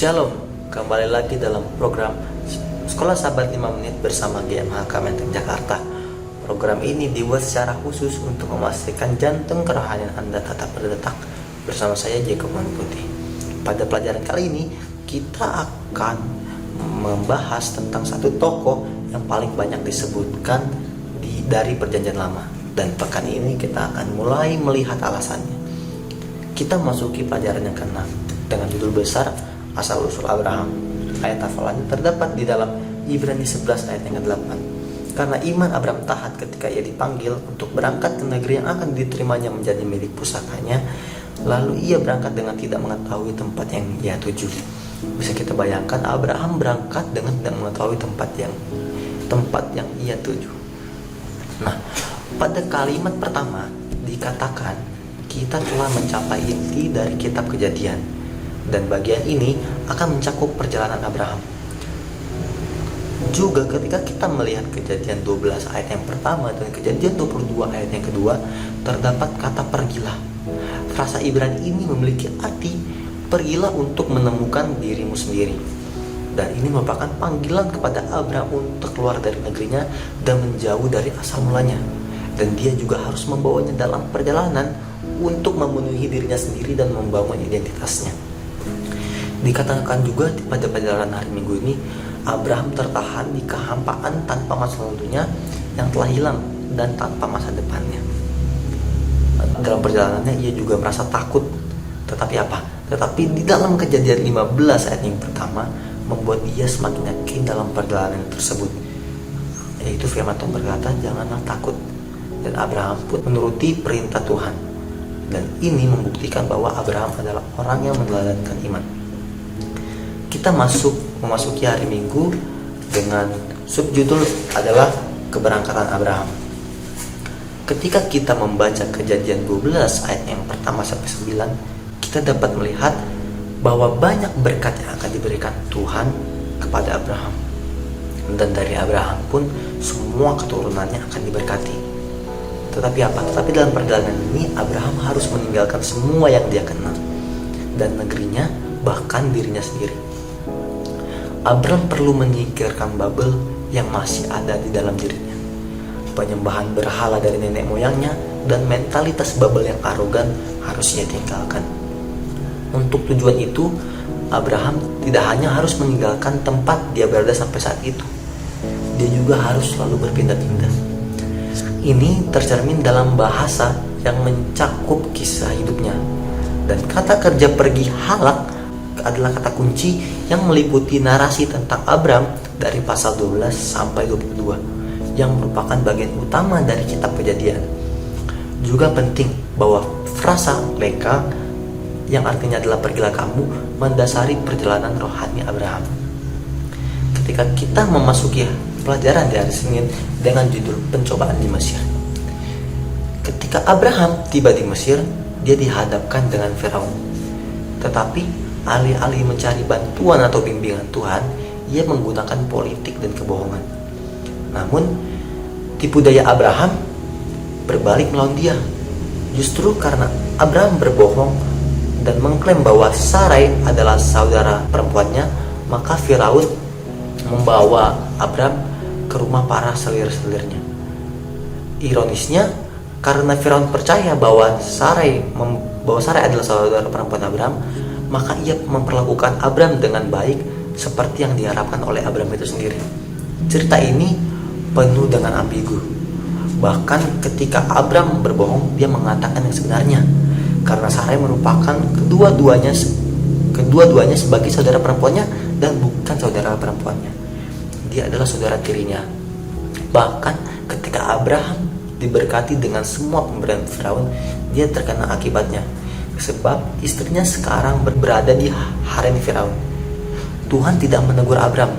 Shalom, kembali lagi dalam program Sekolah Sahabat 5 Menit bersama GMHK Menteng Jakarta. Program ini dibuat secara khusus untuk memastikan jantung kerohanian Anda tetap berdetak bersama saya Jacob Putih. Pada pelajaran kali ini kita akan membahas tentang satu tokoh yang paling banyak disebutkan dari Perjanjian Lama. Dan pekan ini kita akan mulai melihat alasannya. Kita masuki pelajaran yang ke-6 dengan judul besar Asal-usul Abraham. Ayat hafalannya terdapat di dalam Ibrani 11 ayat yang ke-8. Karena iman Abraham taat ketika ia dipanggil untuk berangkat ke negeri yang akan diterimanya menjadi milik pusakanya, lalu ia berangkat dengan tidak mengetahui tempat yang ia tuju. Bisa kita bayangkan Abraham berangkat dengan tidak mengetahui tempat yang ia tuju. Nah, pada kalimat pertama dikatakan kita telah mencapai inti dari kitab Kejadian. Dan bagian ini akan mencakup perjalanan Abraham. Juga ketika kita melihat Kejadian 12 ayat yang pertama dan Kejadian 22 ayat yang kedua, terdapat kata pergilah. Frasa Ibrani ini memiliki arti pergilah untuk menemukan dirimu sendiri. Dan ini merupakan panggilan kepada Abraham untuk keluar dari negerinya dan menjauh dari asal mulanya. Dan dia juga harus membawanya dalam perjalanan untuk memenuhi dirinya sendiri dan membangun identitasnya. Dikatakan juga pada perjalanan hari Minggu ini, Abraham tertahan di kehampaan tanpa masa lalunya yang telah hilang dan tanpa masa depannya. Dalam perjalanannya ia juga merasa takut. Tetapi di dalam Kejadian 15 ayat yang pertama membuat dia semakin yakin dalam perjalanan tersebut. Yaitu firman Tuhan berkata, janganlah takut. Dan Abraham pun menuruti perintah Tuhan. Dan ini membuktikan bahwa Abraham adalah orang yang meneladani iman. Kita memasuki hari Minggu dengan subjudul adalah keberangkatan Abraham. Ketika kita membaca Kejadian 12 ayat yang pertama sampai 9, kita dapat melihat bahwa banyak berkat yang akan diberikan Tuhan kepada Abraham. Dan dari Abraham pun semua keturunannya akan diberkati. Tetapi dalam perjalanan ini Abraham harus meninggalkan semua yang dia kenal dan negerinya, bahkan dirinya sendiri. Abraham perlu menyingkirkan Babel yang masih ada di dalam dirinya, penyembahan berhala dari nenek moyangnya, dan mentalitas Babel yang arogan harus ia tinggalkan. Untuk tujuan itu, Abraham tidak hanya harus meninggalkan tempat dia berada sampai saat itu, dia juga harus selalu berpindah-pindah. Ini tercermin dalam bahasa yang mencakup kisah hidupnya. Dan kata kerja pergi halak adalah kata kunci yang meliputi narasi tentang Abraham dari pasal 12 sampai 22 yang merupakan bagian utama dari kitab Kejadian. Juga penting bahwa frasa leka yang artinya adalah pergilah kamu mendasari perjalanan rohani Abraham. Ketika kita memasuki pelajaran di hari Senin dengan judul pencobaan di Mesir. Ketika Abraham tiba di Mesir, dia dihadapkan dengan Firaun. Tetapi alih-alih mencari bantuan atau bimbingan Tuhan, ia menggunakan politik dan kebohongan. Namun, tipu daya Abraham berbalik melawan dia. Justru karena Abraham berbohong dan mengklaim bahwa Sarai adalah saudara perempuannya, maka Firaun membawa Abraham ke rumah para selir-selirnya. Ironisnya, karena Firaun percaya bahwa Sarai adalah saudara perempuan Abraham, maka ia memperlakukan Abraham dengan baik seperti yang diharapkan oleh Abraham itu sendiri. Cerita ini penuh dengan ambigu. Bahkan ketika Abraham berbohong, dia mengatakan yang sebenarnya, karena Sarai merupakan kedua-duanya sebagai saudara perempuannya dan bukan saudara perempuannya. Dia adalah saudara tirinya. Bahkan ketika Abraham diberkati dengan semua pemberian Firaun, dia terkena akibatnya. Sebab istrinya sekarang berada di harem Firaun. Tuhan tidak menegur Abraham.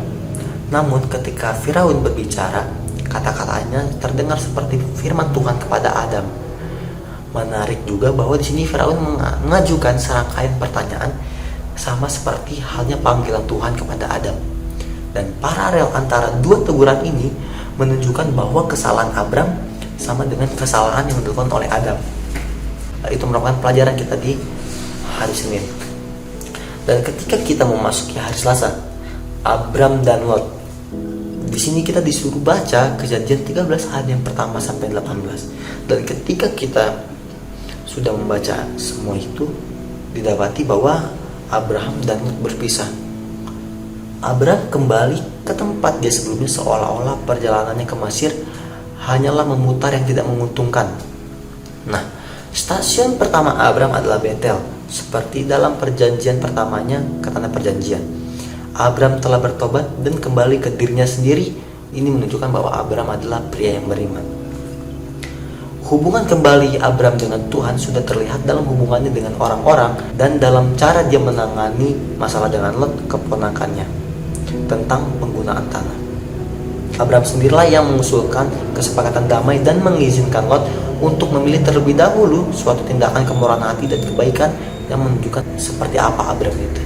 Namun ketika Firaun berbicara, kata-katanya terdengar seperti firman Tuhan kepada Adam. Menarik juga bahwa di sini Firaun mengajukan serangkaian pertanyaan sama seperti halnya panggilan Tuhan kepada Adam. Dan paralel antara dua teguran ini menunjukkan bahwa kesalahan Abraham sama dengan kesalahan yang dilakukan oleh Adam. Itu merupakan pelajaran kita di hari Senin. Dan ketika kita memasuki hari Selasa, Abram dan Lot, di sini kita disuruh baca Kejadian 13 ayat yang pertama sampai 18. Dan ketika kita sudah membaca semua itu, didapati bahwa Abraham dan Lot berpisah. Abram kembali ke tempat dia sebelumnya, seolah-olah perjalanannya ke Mesir hanyalah memutar yang tidak menguntungkan. Nah, stasiun pertama Abram adalah Betel, seperti dalam perjanjian pertamanya ke tanah perjanjian. Abram telah bertobat dan kembali ke dirinya sendiri. Ini menunjukkan bahwa Abram adalah pria yang beriman. Hubungan kembali Abram dengan Tuhan sudah terlihat dalam hubungannya dengan orang-orang dan dalam cara dia menangani masalah dengan Lot, keponakannya, tentang penggunaan tanah. Abram sendirilah yang mengusulkan kesepakatan damai dan mengizinkan Lot untuk memilih terlebih dahulu suatu tindakan kemurahan hati dan kebaikan yang menunjukkan seperti apa Abram itu.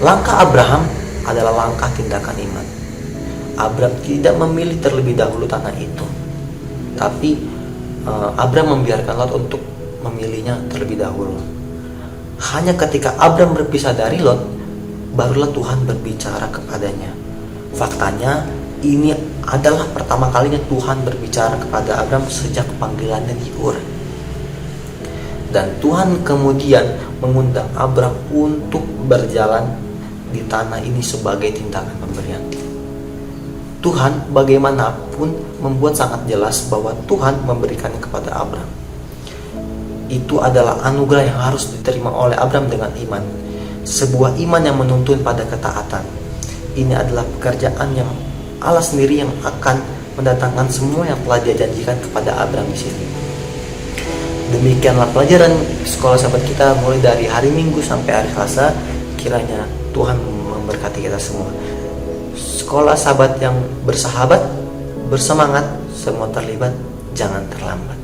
Langkah Abraham adalah langkah tindakan iman. Abram tidak memilih terlebih dahulu tanah itu, tapi Abram membiarkan Lot untuk memilihnya terlebih dahulu. Hanya ketika Abram berpisah dari Lot, barulah Tuhan berbicara kepadanya. Faktanya, ini adalah pertama kalinya Tuhan berbicara kepada Abram sejak panggilannya di Ur. Dan Tuhan kemudian mengundang Abram untuk berjalan di tanah ini sebagai tindakan pemberian. Tuhan bagaimanapun membuat sangat jelas bahwa Tuhan memberikannya kepada Abram. Itu adalah anugerah yang harus diterima oleh Abram dengan iman. Sebuah iman yang menuntun pada ketaatan. Ini adalah pekerjaan yang Allah sendiri yang akan mendatangkan semua yang telah Dia janjikan kepada Abram di sini. Demikianlah pelajaran sekolah sahabat kita mulai dari hari Minggu sampai hari Selasa. Kiranya Tuhan memberkati kita semua. Sekolah sahabat yang bersahabat, bersemangat, semua terlibat, jangan terlambat.